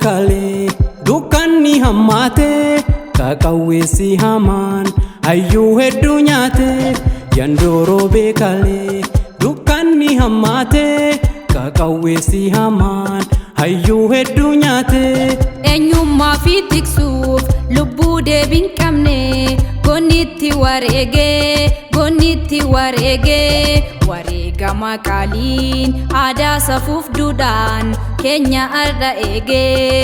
beekale dukkanni hammaate qaqawweessi hamaan hayyuu hedduu nyaate yandooroo beekale dukkanni hammaate qaqawweessi hamaan hayyuu hedduu nyaate eenyummaa fi tiksuuf lubbuu deebiin qabne gonnitti wareegee wareegama qaaliin aadaa safuuf duudhaan keenya arda eegee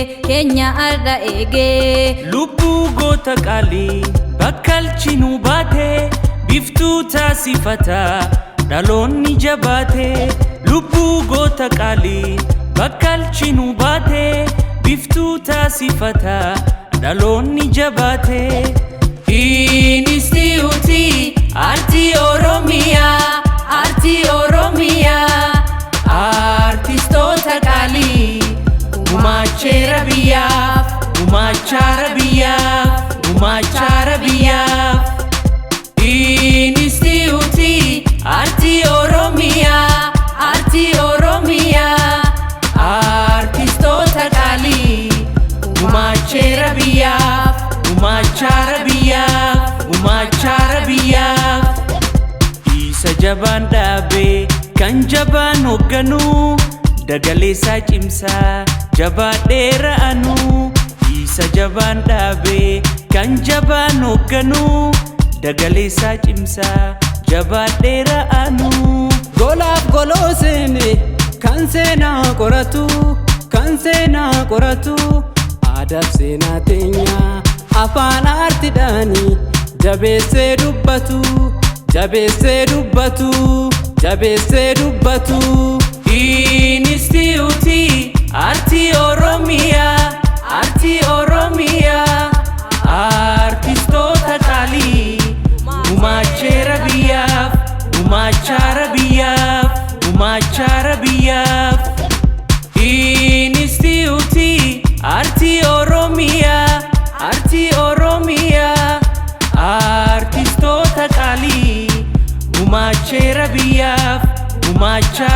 lubbuu goota qaalii bakkalchinuu baate biftuu taasifata dhaloonni jabaate lubbuu goota qaalii bakkalchinuu baate biftuu taasifata dhaloonni jabaate Inistituutii Aartii Oromiyaa Aartistoota qaalii gumaacha biyyaaf Inistituutii Aartii Oromiyaa Aartistoota qaalii gumaacha biyyaaf isa jabaan dhaabee kan jabaan hoogganuu dagaleessaa cimsaa jabaadheera anuu isa jabaan dhaabee kan jabaan hoogganuu dagaleessaa cimsaa jabaadheera anuu golaaf goloo seene kan seenaa qoratu aadaaf seenaa teenyaa afaan aartiidhaanii jabeessee dubbatu Inistituutii Aartii Oromiyaa Aartistoota qaalii gumaacha biyyaaf Inistituutii Aartii Oromiyaa Aartistoota qaalii gumaacha